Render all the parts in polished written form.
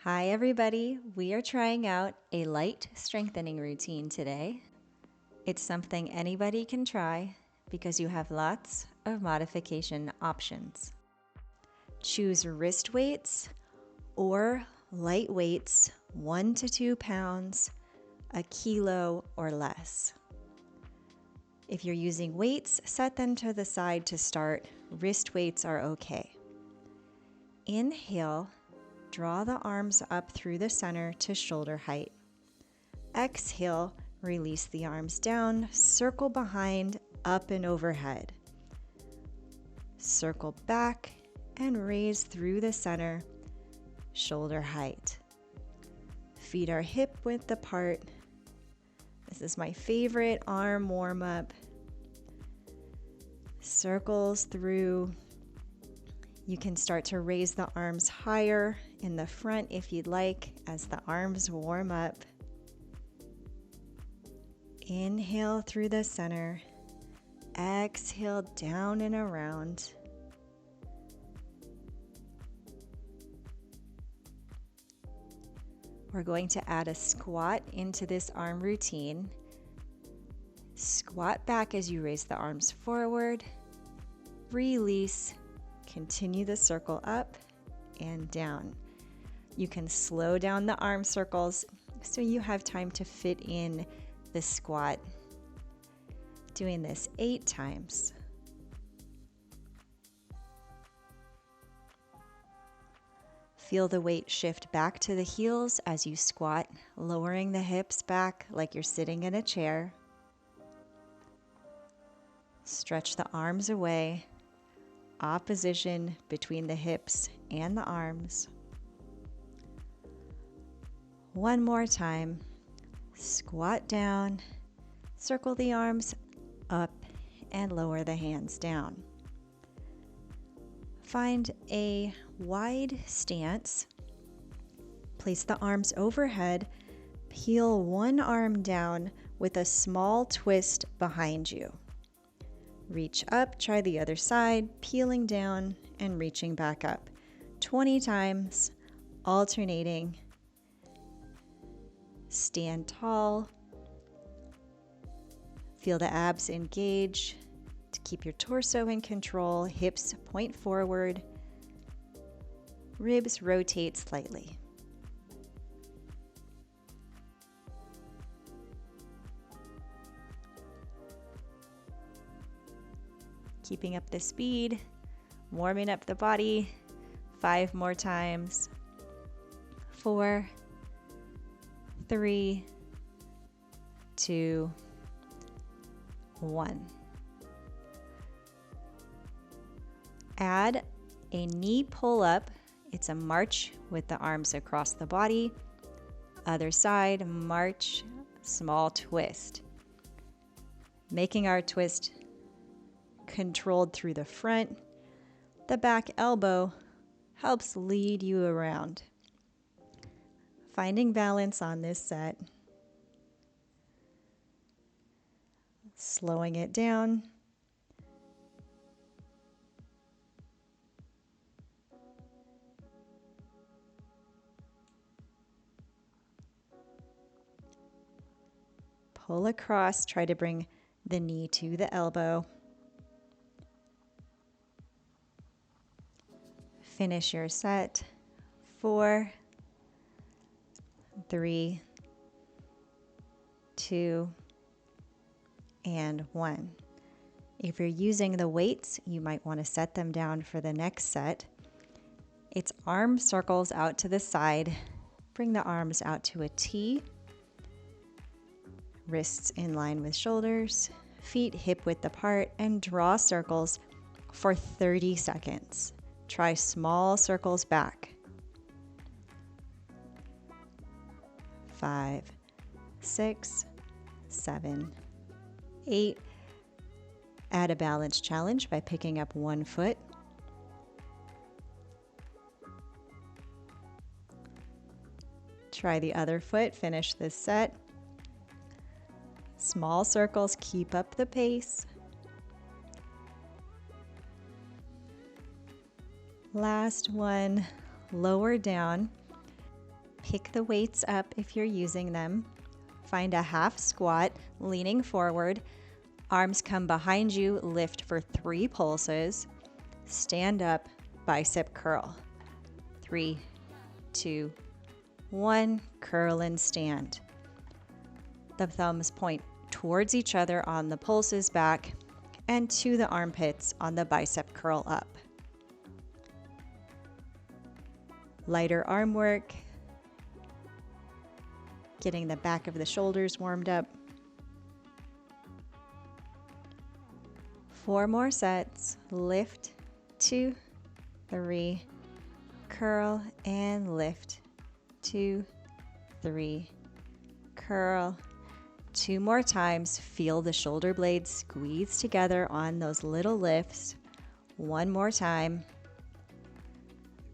Hi, everybody. We are trying out a light strengthening routine today. It's something anybody can try because you have lots of modification options. Choose wrist weights or light weights, 1 to 2 pounds, a kilo or less. If you're using weights, set them to the side to start. Wrist weights are okay. Inhale. Draw the arms up through the center to shoulder height. Exhale, release the arms down, circle behind, up and overhead. Circle back and raise through the center, shoulder height. Feet are hip width apart. This is my favorite arm warm up. Circles through. You can start to raise the arms higher in the front if you'd like as the arms warm up. Inhale through the center. Exhale down and around. We're going to add a squat into this arm routine. Squat back as you raise the arms forward. Release. Continue the circle up and down. You can slow down the arm circles so you have time to fit in the squat. Doing this 8 times. Feel the weight shift back to the heels as you squat, lowering the hips back like you're sitting in a chair. Stretch the arms away. Opposition between the hips and the arms. One more time. Squat down, circle the arms up, and lower the hands down. Find a wide stance. Place the arms overhead. Peel one arm down with a small twist behind you. Reach up, try the other side, peeling down and reaching back up. 20 times, alternating. Stand tall. Feel the abs engage to keep your torso in control. Hips point forward. Ribs rotate slightly. Keeping up the speed, warming up the body. 5 more times. 4, 3, 2, 1. Add a knee pull-up. It's a march with the arms across the body. Other side, march, small twist. Making our twist controlled through the front. The back elbow helps lead you around. Finding balance on this set. Slowing it down. Pull across, try to bring the knee to the elbow. Finish your set. 4, 3, 2, and 1. If you're using the weights, you might want to set them down for the next set. It's arm circles out to the side. Bring the arms out to a T. Wrists in line with shoulders. Feet hip width apart and draw circles for 30 seconds. Try small circles back. 5, 6, 7, 8. Add a balance challenge by picking up one foot. Try the other foot, finish this set. Small circles, keep up the pace. Last one, lower down. Pick the weights up if you're using them. Find a half squat, leaning forward. Arms come behind you, lift for 3 pulses. Stand up, bicep curl. 3, 2, 1, curl and stand. The thumbs point towards each other on the pulses back and to the armpits on the bicep curl up. Lighter arm work, getting the back of the shoulders warmed up. 4 more sets. Lift, 2, 3, curl and lift, 2, 3, curl. 2 more times. Feel the shoulder blades squeeze together on those little lifts. 1 more time.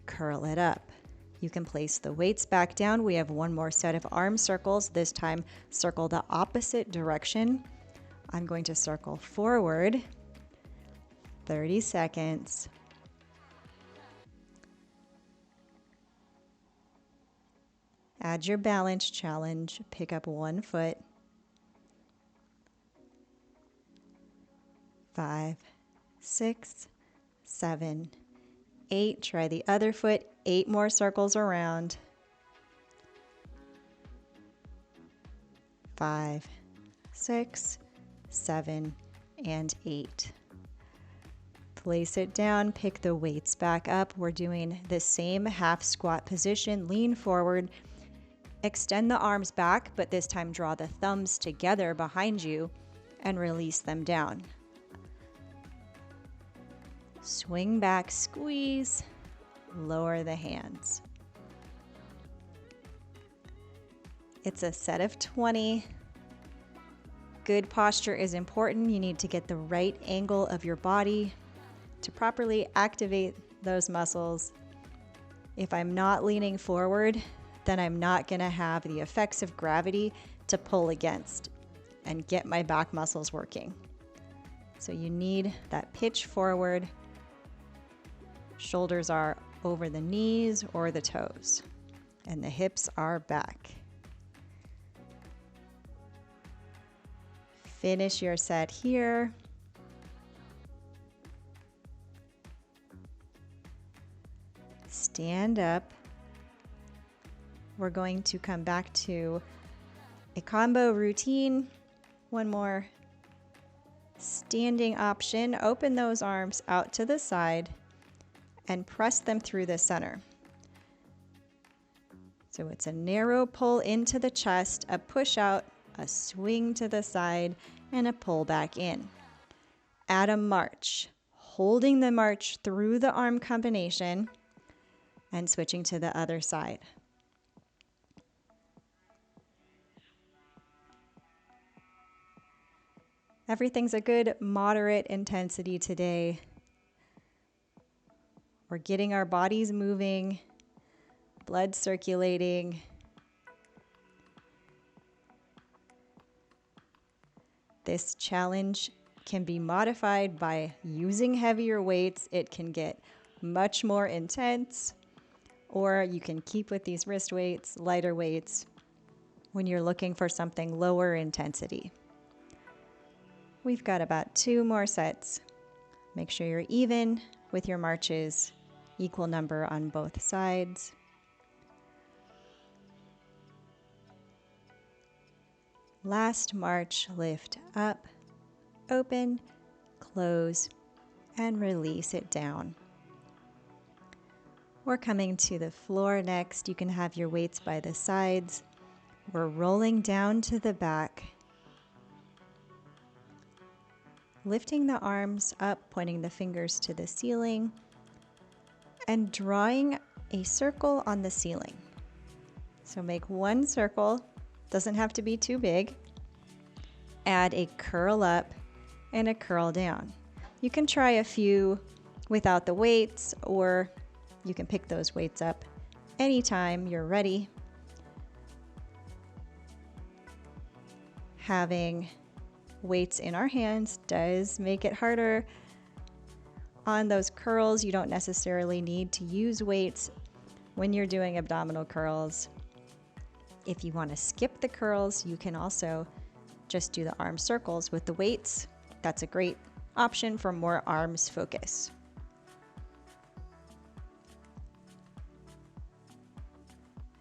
Curl it up. You can place the weights back down. We have 1 more set of arm circles. This time, circle the opposite direction. I'm going to circle forward. 30 seconds. Add your balance challenge. Pick up 1 foot. 5, 6, 7, 8. Try the other foot. 8 more circles around. 5, 6, 7, and 8. Place it down, pick the weights back up. We're doing the same half squat position. Lean forward, extend the arms back, but this time draw the thumbs together behind you and release them down. Swing back, squeeze, lower the hands. It's a set of 20. Good posture is important. You need to get the right angle of your body to properly activate those muscles. If I'm not leaning forward, then I'm not going to have the effects of gravity to pull against and get my back muscles working. So you need that pitch forward. Shoulders are over the knees or the toes, and the hips are back. Finish your set here. Stand up. We're going to come back to a combo routine. 1 more standing option. Open those arms out to the side and press them through the center. So it's a narrow pull into the chest, a push out, a swing to the side, and a pull back in. Add a march, holding the march through the arm combination and switching to the other side. Everything's a good moderate intensity today. We're getting our bodies moving, blood circulating. This challenge can be modified by using heavier weights. It can get much more intense, or you can keep with these wrist weights, lighter weights, when you're looking for something lower intensity. We've got about 2 more sets. Make sure you're even with your marches, equal number on both sides. Last march, lift up, open, close, and release it down. We're coming to the floor next. You can have your weights by the sides. We're rolling down to the back. Lifting the arms up, pointing the fingers to the ceiling, and drawing a circle on the ceiling. So make 1 circle, doesn't have to be too big. Add a curl up and a curl down. You can try a few without the weights, or you can pick those weights up anytime you're ready. Having weights in our hands does make it harder. On those curls, you don't necessarily need to use weights when you're doing abdominal curls. If you want to skip the curls, you can also just do the arm circles with the weights. That's a great option for more arms focus.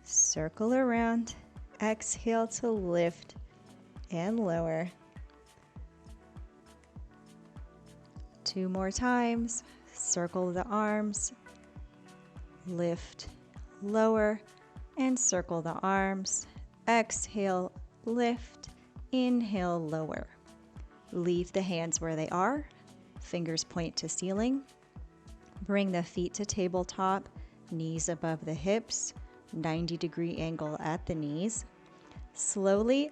Circle around, exhale to lift and lower. 2 more times, circle the arms, lift, lower, and circle the arms. Exhale, lift, inhale, lower. Leave the hands where they are, fingers point to ceiling. Bring the feet to tabletop, knees above the hips, 90-degree angle at the knees. Slowly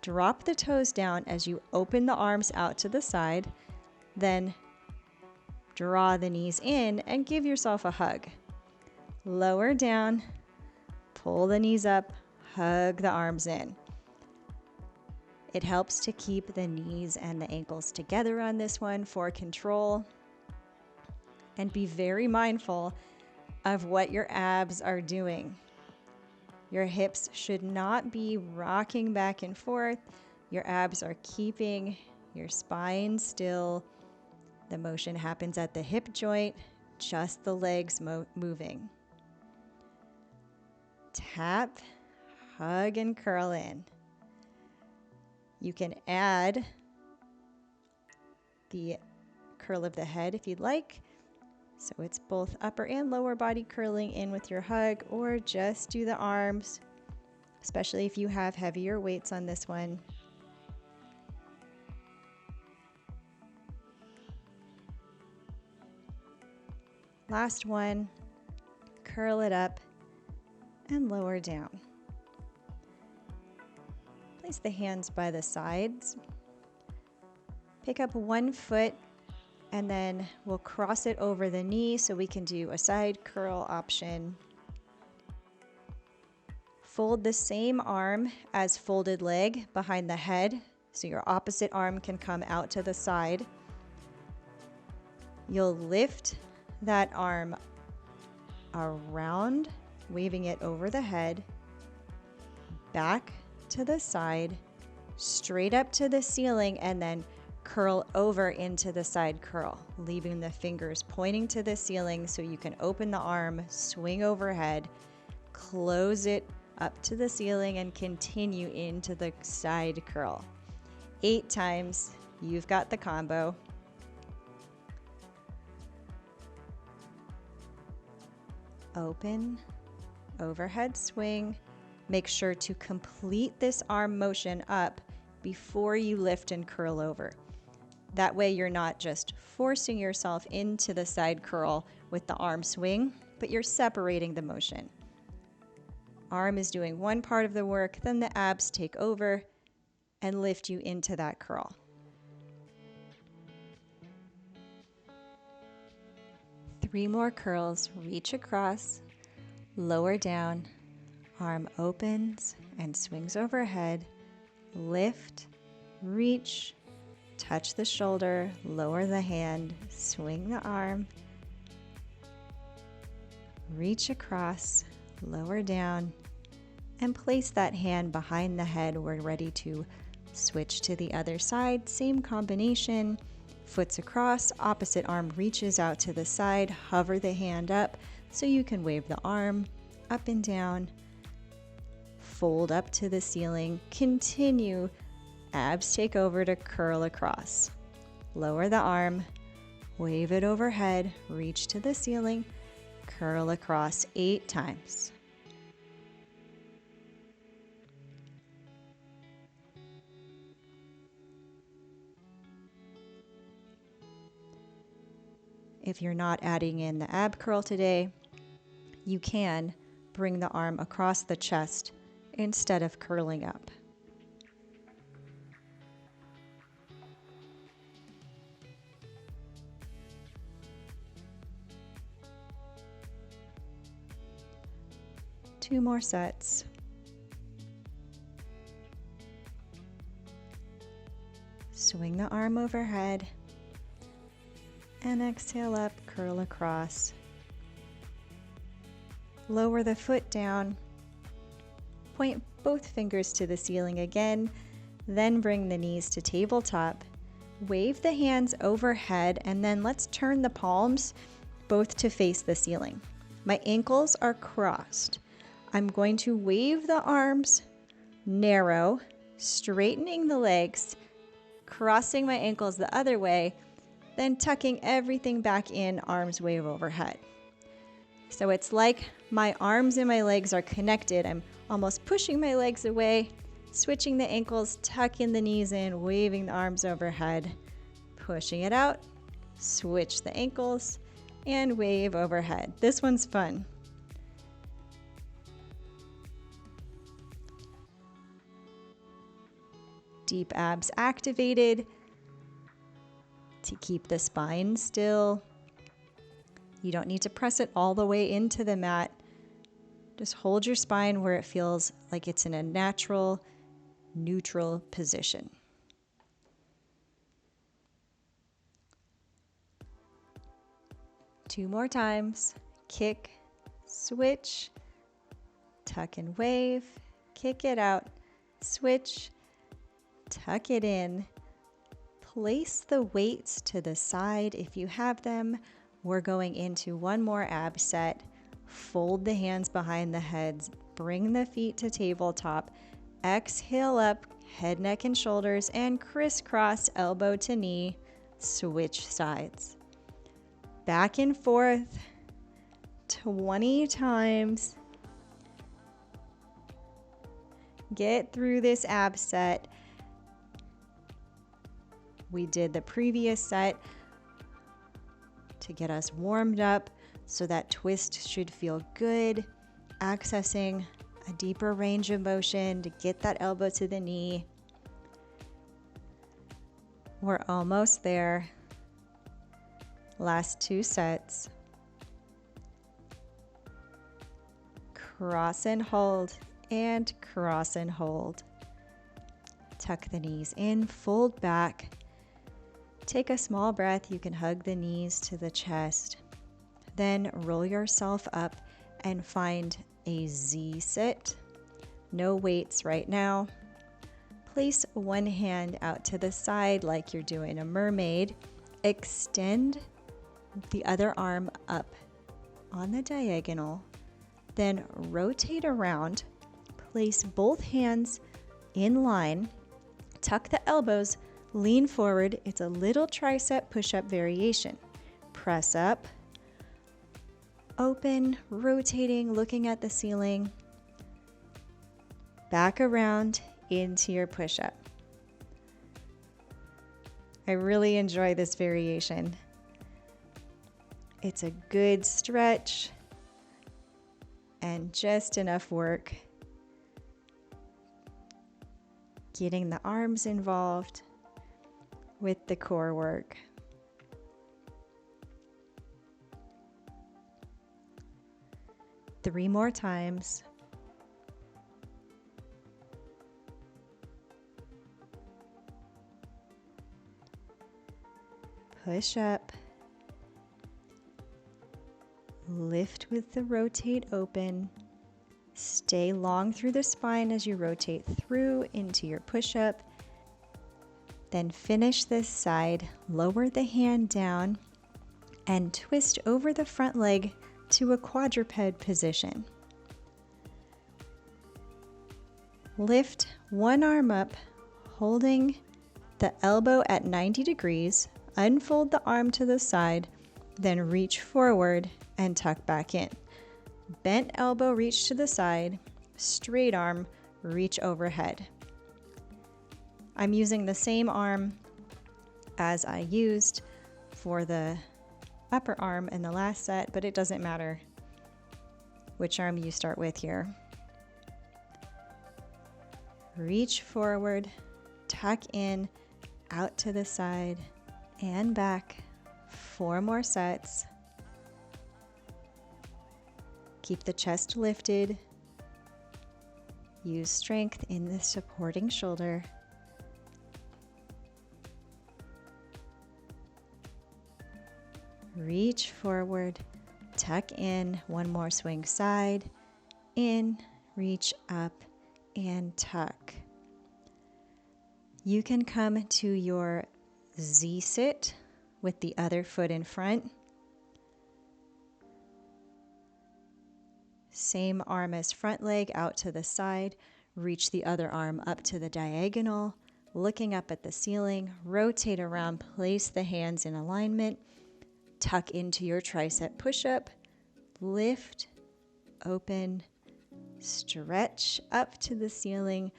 drop the toes down as you open the arms out to the side, then draw the knees in and give yourself a hug. Lower down, pull the knees up, hug the arms in. It helps to keep the knees and the ankles together on this one for control. And be very mindful of what your abs are doing. Your hips should not be rocking back and forth. Your abs are keeping your spine still. The motion happens at the hip joint, just the legs moving. Tap, hug, and curl in. You can add the curl of the head if you'd like. So it's both upper and lower body curling in with your hug, or just do the arms, especially if you have heavier weights on this one. Last one, curl it up and lower down. Place the hands by the sides. Pick up one foot and then we'll cross it over the knee so we can do a side curl option. Fold the same arm as folded leg behind the head so your opposite arm can come out to the side. You'll lift that arm around, waving it over the head, back to the side, straight up to the ceiling, and then curl over into the side curl, leaving the fingers pointing to the ceiling so you can open the arm, swing overhead, close it up to the ceiling, and continue into the side curl. 8 times, you've got the combo. Open, overhead swing. Make sure to complete this arm motion up before you lift and curl over. That way you're not just forcing yourself into the side curl with the arm swing, but you're separating the motion. Arm is doing one part of the work, then the abs take over and lift you into that curl. Three more curls, reach across, lower down, arm opens and swings overhead, lift, reach, touch the shoulder, lower the hand, swing the arm, reach across, lower down, and place that hand behind the head. We're ready to switch to the other side. Same combination. Foots across, opposite arm reaches out to the side, hover the hand up so you can wave the arm up and down, fold up to the ceiling, continue, abs take over to curl across. Lower the arm, wave it overhead, reach to the ceiling, curl across 8 times. If you're not adding in the ab curl today, you can bring the arm across the chest instead of curling up. Two more sets. Swing the arm overhead. And exhale up, curl across. Lower the foot down. Point both fingers to the ceiling again, then bring the knees to tabletop. Wave the hands overhead, and then let's turn the palms both to face the ceiling. My ankles are crossed. I'm going to wave the arms, narrow, straightening the legs, crossing my ankles the other way, then tucking everything back in, arms wave overhead. So it's like my arms and my legs are connected. I'm almost pushing my legs away, switching the ankles, tucking the knees in, waving the arms overhead, pushing it out, switch the ankles, and wave overhead. This one's fun. Deep abs activated to keep the spine still. You don't need to press it all the way into the mat. Just hold your spine where it feels like it's in a natural, neutral position. Two more times. Kick, switch, tuck and wave, kick it out, switch, tuck it in. Place the weights to the side if you have them. We're going into one more ab set. Fold the hands behind the heads, bring the feet to tabletop, exhale up, head, neck, and shoulders, and crisscross elbow to knee, switch sides. Back and forth 20 times. Get through this ab set. We did the previous set to get us warmed up, so that twist should feel good, accessing a deeper range of motion to get that elbow to the knee. We're almost there. Last two sets. Cross and hold, and cross and hold. Tuck the knees in, fold back. Take a small breath. You can hug the knees to the chest. Then roll yourself up and find a Z sit. No weights right now. Place one hand out to the side like you're doing a mermaid. Extend the other arm up on the diagonal. Then rotate around. Place both hands in line. Tuck the elbows. Lean forward. It's a little tricep push-up variation. Press up, open, rotating, looking at the ceiling. Back around into your push-up. I really enjoy this variation. It's a good stretch and just enough work. Getting the arms involved with the core work. Three more times. Push up. Lift with the rotate open. Stay long through the spine as you rotate through into your push-up. Then finish this side, lower the hand down, and twist over the front leg to a quadruped position. Lift one arm up, holding the elbow at 90 degrees, unfold the arm to the side, then reach forward and tuck back in. Bent elbow, reach to the side, straight arm, reach overhead. I'm using the same arm as I used for the upper arm in the last set, but it doesn't matter which arm you start with here. Reach forward, tuck in, out to the side, and back. 4 more sets. Keep the chest lifted. Use strength in the supporting shoulder. Reach forward, tuck in, one more swing side, in, reach up, and tuck. You can come to your Z sit with the other foot in front. Same arm as front leg out to the side. Reach the other arm up to the diagonal, looking up at the ceiling. Rotate around, place the hands in alignment. Tuck into your tricep push-up. Lift, open, stretch up to the ceiling.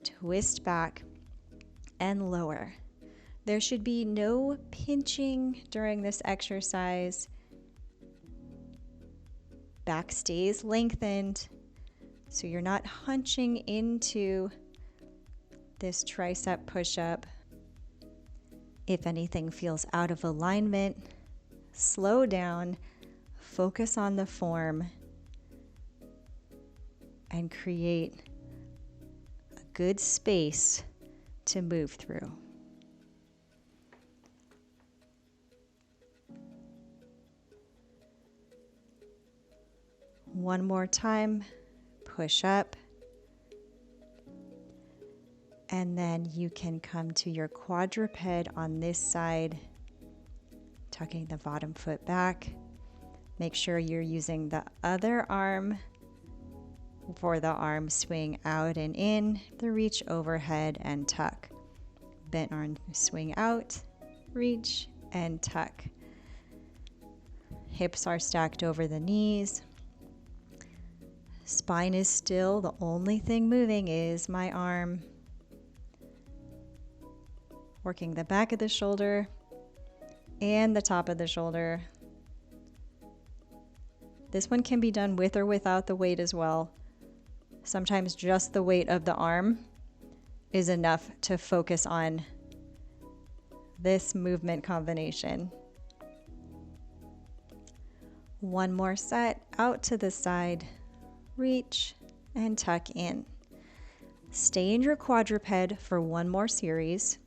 Twist back and lower. There should be no pinching during this exercise. Back stays lengthened, so you're not hunching into this tricep push-up. If anything feels out of alignment, slow down, focus on the form, and create a good space to move through. One more time, push up. And then you can come to your quadruped on this side, tucking the bottom foot back. Make sure you're using the other arm for the arm swing out and in, the reach overhead and tuck. Bent arm swing out, reach and tuck. Hips are stacked over the knees. Spine is still, the only thing moving is my arm. Working the back of the shoulder and the top of the shoulder. This one can be done with or without the weight as well. Sometimes just the weight of the arm is enough to focus on this movement combination. One more set, out to the side, reach and tuck in. Stay in your quadruped for one more series.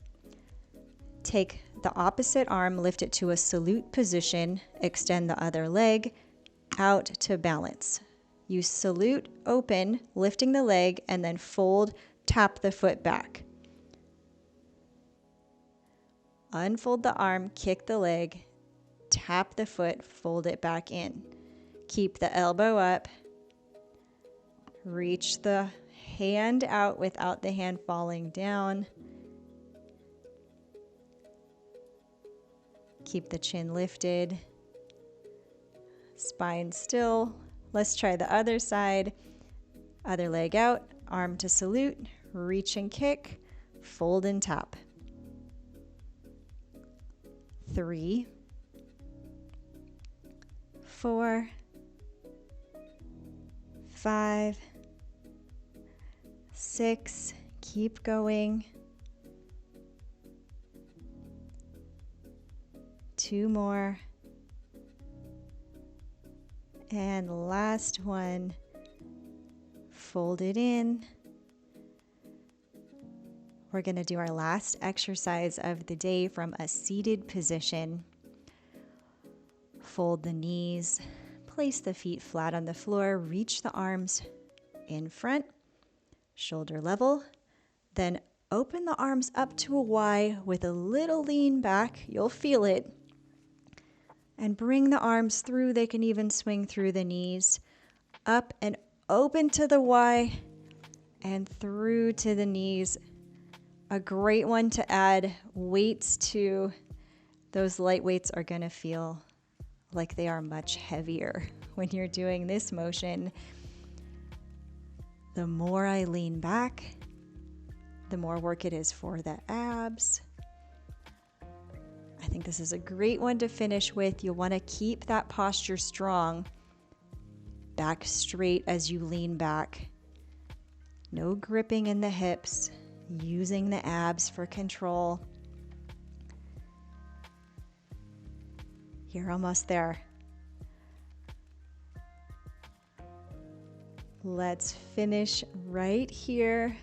Take the opposite arm, lift it to a salute position, extend the other leg out to balance. You salute, open, lifting the leg, and then fold, tap the foot back. Unfold the arm, kick the leg, tap the foot, fold it back in. Keep the elbow up. Reach the hand out without the hand falling down. Keep the chin lifted. Spine still. Let's try the other side. Other leg out, arm to salute, reach and kick, fold and tap. 3, 4, 5, 6, keep going. 2 more. And last one, fold it in. We're going to do our last exercise of the day from a seated position. Fold the knees, place the feet flat on the floor, reach the arms in front, shoulder level, then open the arms up to a Y with a little lean back. You'll feel it. And bring the arms through. They can even swing through the knees. Up and open to the Y and through to the knees. A great one to add weights to. Those light weights are going to feel like they are much heavier when you're doing this motion. The more I lean back, the more work it is for the abs. I think this is a great one to finish with. You'll want to keep that posture strong. Back straight as you lean back. No gripping in the hips. Using the abs for control. You're almost there. Let's finish right here.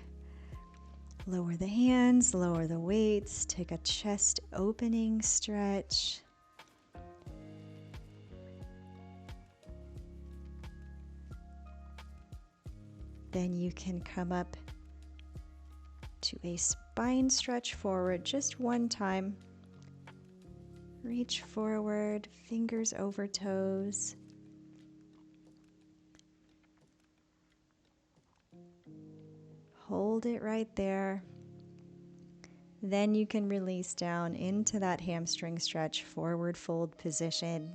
Lower the hands, lower the weights, take a chest opening stretch. Then you can come up to a spine stretch forward just one time. Reach forward, fingers over toes. Hold it right there. Then you can release down into that hamstring stretch, forward fold position.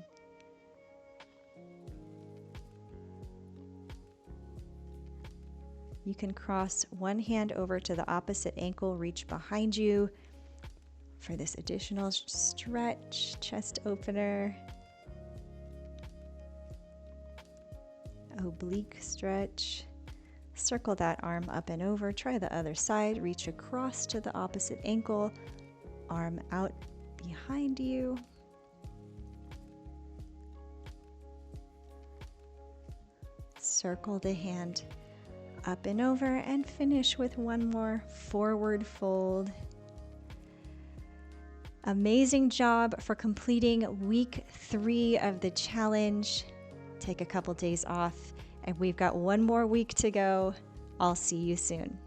You can cross one hand over to the opposite ankle, reach behind you for this additional stretch, chest opener. Oblique stretch. Circle that arm up and over. Try the other side. Reach across to the opposite ankle. Arm out behind you. Circle the hand up and over and finish with one more forward fold. Amazing job for completing week 3 of the challenge. Take a couple days off, and we've got one more week to go. I'll see you soon.